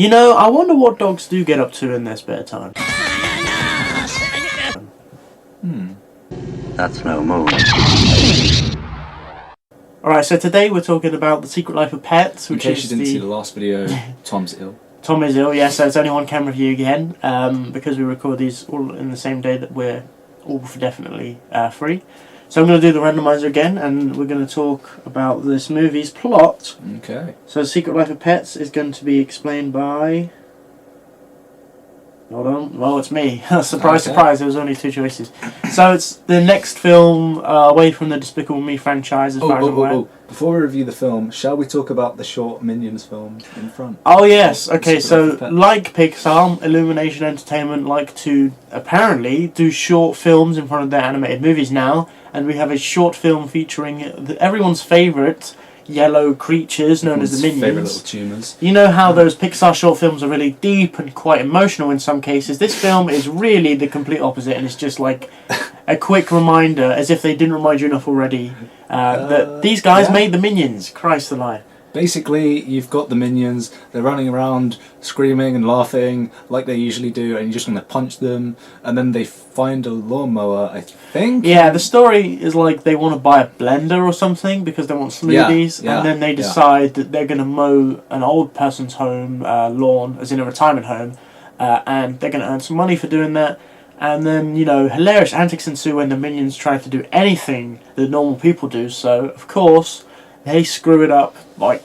You know, I wonder what dogs do get up to in their spare time. That's no move. Alright, so today we're talking about The Secret Life of Pets, which in case is you didn't see the last video, Tom's ill. Tom is ill, yes, so it's only one camera view again, because we record these all in the same day that we're all definitely free. So I'm going to do the randomizer again, and we're going to talk about this movie's plot. Okay. So The Secret Life of Pets is going to be explained by... Hold on. Well, it's me. Surprise, surprise, there was only two choices. So it's the next film away from the Despicable Me franchise, as far as I'm aware. Before we review the film, shall we talk about the short Minions film in front? Oh yes, okay, so like Pixar, Illumination Entertainment like to apparently do short films in front of their animated movies now, and we have a short film featuring everyone's favourite yellow creatures known as the Minions. Favourite little tumours. You know how those Pixar short films are really deep and quite emotional in some cases? This film is really the complete opposite, and it's just like a quick reminder, as if they didn't remind you enough already, that these guys made the Minions. Christ alive. Basically, you've got the Minions, they're running around screaming and laughing like they usually do, and you're just going to punch them, and then they find a lawnmower, I think? Yeah, the story is like they want to buy a blender or something because they want smoothies, and then they decide that they're going to mow an old person's home lawn, as in a retirement home, and they're going to earn some money for doing that. And then, you know, hilarious antics ensue when the Minions try to do anything that normal people do, so, of course, they screw it up, like,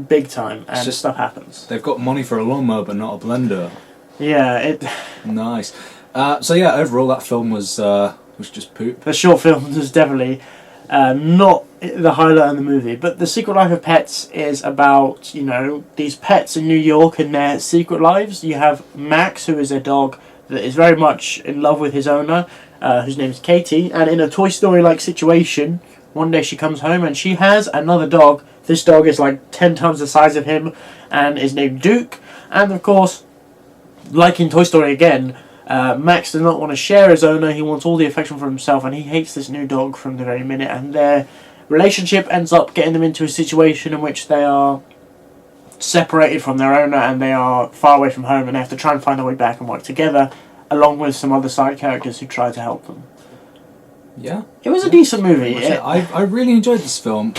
big time, and just stuff happens. They've got money for a lawnmower, but not a blender. Yeah, Nice. So yeah, overall that film was just poop. The short film was definitely not the highlight of the movie, but The Secret Life of Pets is about, you know, these pets in New York and their secret lives. You have Max, who is a dog that is very much in love with his owner, whose name is Katie, and in a Toy Story-like situation, one day she comes home and she has another dog. This dog is like 10 times the size of him and is named Duke. And of course, like in Toy Story again, Max does not want to share his owner. He wants all the affection for himself, and he hates this new dog from the very minute. And their relationship ends up getting them into a situation in which they are separated from their owner and they are far away from home, and they have to try and find their way back and work together, along with some other side characters who try to help them. Yeah. It was a decent movie. I really enjoyed this film.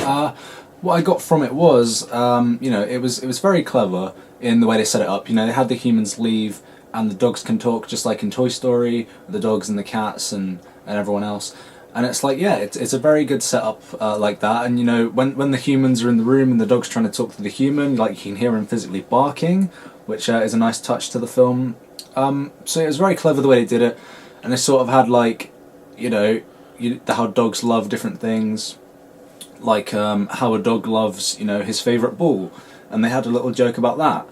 What I got from it was, you know, it was very clever in the way they set it up. You know, they had the humans leave, and the dogs can talk, just like in Toy Story, the dogs and the cats and everyone else. And it's like, yeah, it's a very good setup like that. And you know, when the humans are in the room and the dog's trying to talk to the human, like you can hear him physically barking, which is a nice touch to the film. So it was very clever the way they did it, and they sort of had like, you know, how dogs love different things, like how a dog loves, you know, his favourite ball, and they had a little joke about that.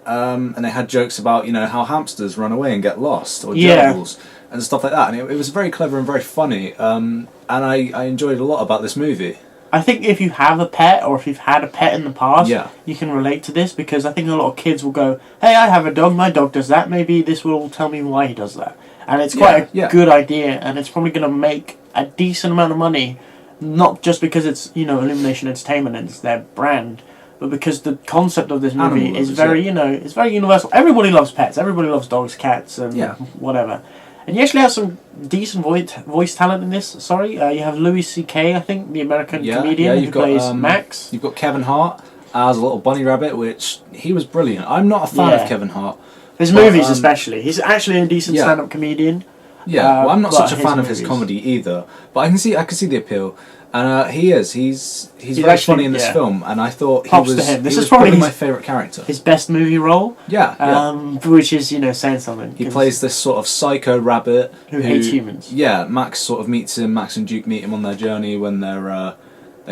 And they had jokes about, you know, how hamsters run away and get lost, or gerbils, and stuff like that. And it was very clever and very funny, and I enjoyed a lot about this movie. I think if you have a pet, or if you've had a pet in the past, you can relate to this, because I think a lot of kids will go, hey, I have a dog, my dog does that, maybe this will tell me why he does that. And it's quite a good idea, and it's probably going to make a decent amount of money, not just because it's, you know, Illumination Entertainment and it's their brand, but because the concept of this movie is very, you know, it's very universal. Everybody loves pets, everybody loves dogs, cats, and whatever. And you actually have some decent voice talent in this. Sorry, you have Louis C.K., I think, the American comedian who plays Max. You've got Kevin Hart as a little bunny rabbit, which he was brilliant. I'm not a fan of Kevin Hart. His movies especially. He's actually a decent stand-up comedian. Yeah, well, I'm not such a fan of his comedy either, but I can see the appeal. And he's very funny in this film, and I thought he was probably my favourite character. His best movie role. Which is, you know, saying something. He plays this sort of psycho rabbit who hates humans. Yeah, Max sort of meets him. Max and Duke meet him on their journey when they're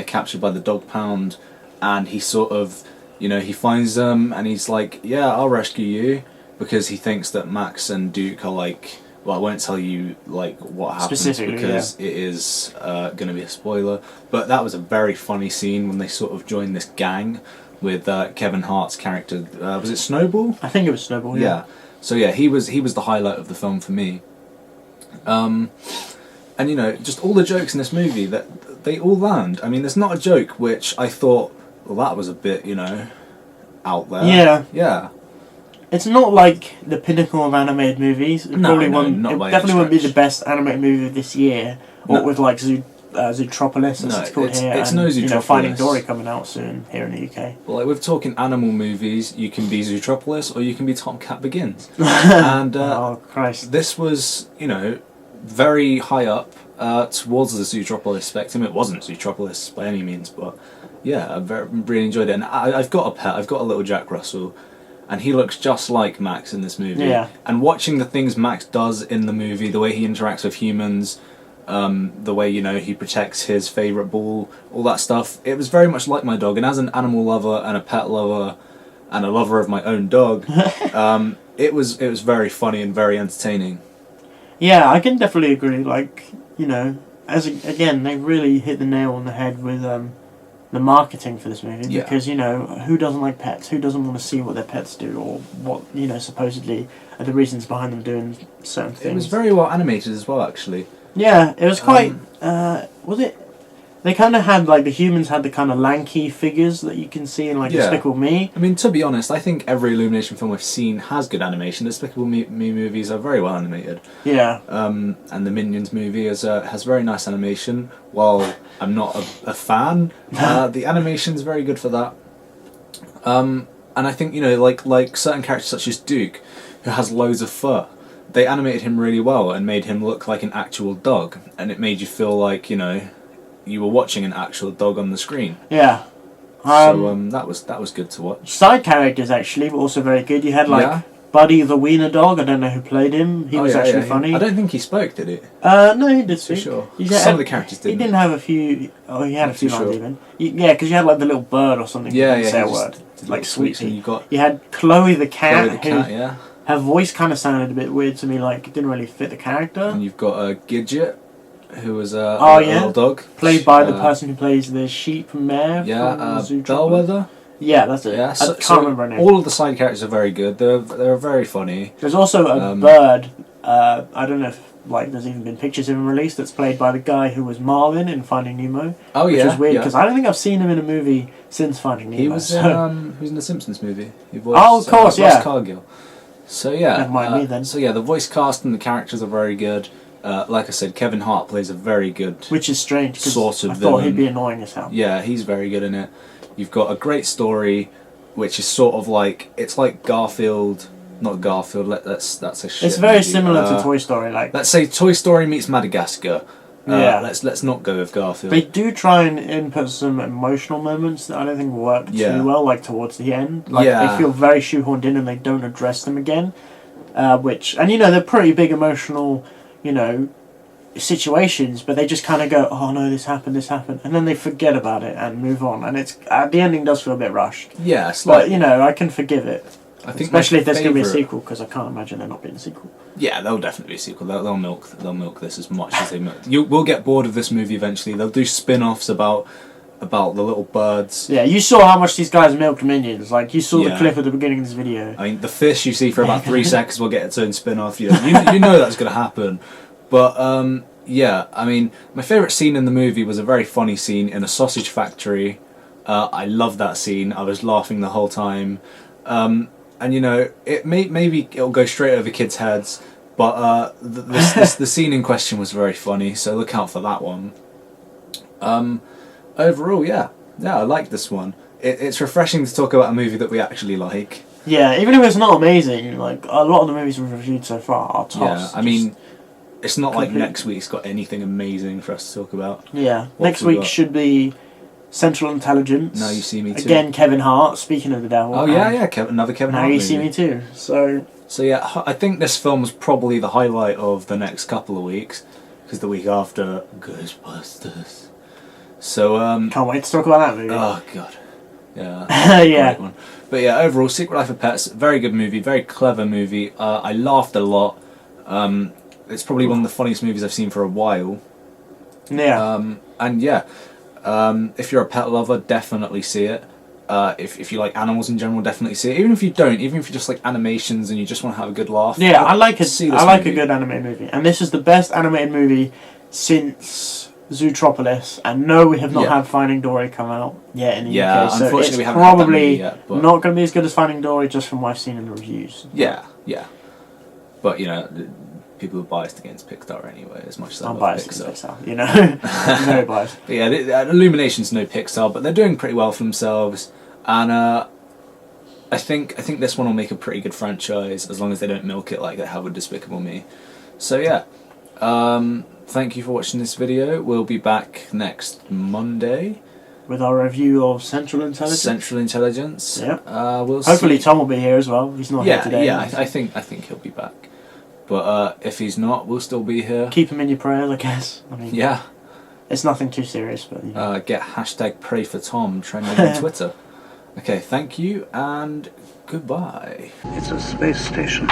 captured by the dog pound, and he sort of, you know, he finds them and he's like, yeah, I'll rescue you, because he thinks that Max and Duke are like, well, I won't tell you like what happens because it is going to be a spoiler. But that was a very funny scene when they sort of joined this gang with Kevin Hart's character. Was it Snowball? I think it was Snowball. Yeah. So yeah, he was the highlight of the film for me. And you know, just all the jokes in this movie, that they all land. I mean, there's not a joke which I thought, well, that was a bit, you know, out there. Yeah. Yeah. It's not like the pinnacle of animated movies. It No, not it by any definitely won't be the stretch. best animated movie of this year. Or No. with like Zootropolis, as No, it's called here. it's and, no You know, Finding Zootropolis. Dory coming out soon here in the UK. Well, like with talking animal movies, you can be Zootropolis or you can be Tom Cat Begins. And Oh Christ! this was, very high up towards the Zootropolis spectrum. It wasn't Zootropolis by any means, but yeah, really enjoyed it. And I've got a pet. I've got a little Jack Russell, and he looks just like Max in this movie. Yeah. And watching the things Max does in the movie, the way he interacts with humans, the way he protects his favourite ball, all that stuff, it was very much like my dog. And as an animal lover and a pet lover and a lover of my own dog, it was very funny and very entertaining. Yeah, I can definitely agree. Like, again, they really hit the nail on the head with the marketing for this movie. Yeah. Because, who doesn't like pets? Who doesn't want to see what their pets do or what, supposedly are the reasons behind them doing certain things? It was very well animated as well, actually. Yeah, it was quite. Was it? They kind of had the humans had the kind of lanky figures that you can see in Despicable Me. I mean, to be honest, I think every Illumination film I've seen has good animation. The Despicable Me movies are very well animated. Yeah. And the Minions movie has very nice animation. While I'm not a fan, the animation's very good for that. And I think like certain characters such as Duke, who has loads of fur. They animated him really well and made him look like an actual dog, and it made you feel like you were watching an actual dog on the screen. Yeah. So that was good to watch. Side characters actually were also very good. You had Buddy the Wiener Dog. I don't know who played him. He was actually funny. I don't think he spoke, did he? No, he did speak. For sure. Some Some of the characters didn't. He didn't have a few. Oh, he had a few Not lines too even. Yeah, because you had the little bird or something. Yeah, Who yeah. didn't say a he word. just did Like little squeaks, and Sweetie. You had Chloe the cat. Chloe the cat, yeah. Her voice kind of sounded a bit weird to me. Like it didn't really fit the character. And you've got Gidget, who was a little dog. Played by the person who plays the sheep mare. Yeah, from Zootropolis. Bellwether. Yeah, that's it. Yeah, I can't remember her name. All of the side characters are very good. They're very funny. There's also a bird. I don't know if there's even been pictures of him released. That's played by the guy who was Marlin in Finding Nemo. Oh which yeah, is weird yeah. because I don't think I've seen him in a movie since Finding Nemo. He was in the Simpsons movie. He voiced, of course, Ross yeah. Cargill. So yeah, Never mind me then. So yeah, the voice cast and the characters are very good. Like I said, Kevin Hart plays a very good. Which is strange because Sort of I thought he'd villain. be annoying as hell. Yeah, he's very good in it. You've got a great story, which is sort of it's like Garfield. Not Garfield. That's a shit. It's very movie. similar to Toy Story. Let's say Toy Story meets Madagascar. Yeah. Let's not go with Garfield. They do try and input some emotional moments that I don't think work too well. Towards the end, they feel very shoehorned in and they don't address them again. They're pretty big emotional, situations, but they just kind of go, oh no, this happened, and then they forget about it and move on. And the ending does feel a bit rushed. Yeah, slightly. But I can forgive it. I think Especially if there's going to be a favourite- sequel, because I can't imagine there not being a sequel. Yeah, there'll definitely be a sequel. They'll milk this as much as they milk. We'll get bored of this movie eventually. They'll do spin-offs about the little birds. Yeah, you saw how much these guys milked Minions. You saw the Yeah. clip at the beginning of this video. I mean, the fish you see for about 3 seconds will get its own spin-off. You know that's going to happen. But yeah, I mean, my favourite scene in the movie was a very funny scene in a sausage factory. I love that scene. I was laughing the whole time. And maybe it'll go straight over kids' heads, but the scene in question was very funny, so look out for that one. Overall, yeah, I like this one. It's refreshing to talk about a movie that we actually like. Yeah, even if it's not amazing, a lot of the movies we've reviewed so far are tops. Yeah, I mean, it's not like complete- next week's got anything amazing for us to talk about. Yeah, What next have we week got? should be Central Intelligence. Now You See Me Too. Again, Kevin Hart, speaking of the devil. Oh yeah, another Kevin Now Hart You movie. See Me Too. So yeah, I think this film was probably the highlight of the next couple of weeks, because the week after, Ghostbusters. So can't wait to talk about that movie. oh god, yeah, Yeah. great one. But yeah, overall, Secret Life of Pets, very good movie, very clever movie. I laughed a lot. It's probably one of the funniest movies I've seen for a while. Yeah. And yeah, if you're a pet lover, definitely see it. If you like animals in general, definitely see it. Even if you don't, even if you just like animations and you just want to have a good laugh. Yeah, I like see a this I like movie. a good animated movie, and this is the best animated movie since Zootropolis, and no, we have not Yeah. had Finding Dory come out yet in the Yeah, UK. So unfortunately it's we haven't had that movie probably yet, but- not going to be as good as Finding Dory, just from what I've seen in the reviews. Yeah, yeah. But you know, people are biased against Pixar anyway, as much as I I'm love biased Pixar. against Pixar, you know. I'm very biased. But yeah, Illumination's no Pixar, but they're doing pretty well for themselves, and I think this one will make a pretty good franchise as long as they don't milk it like they have with Despicable Me. So yeah, thank you for watching this video. We'll be back next Monday With our review of Central Intelligence. Central Intelligence. Yeah. We'll Hopefully see. Tom will be here as well. He's not here today. Yeah, I think he'll be back. But if he's not, we'll still be here. Keep him in your prayers, I guess. I mean, Yeah. it's nothing too serious, but you know. Get #PrayForTom trending on Twitter. Okay, thank you and goodbye. It's a space station.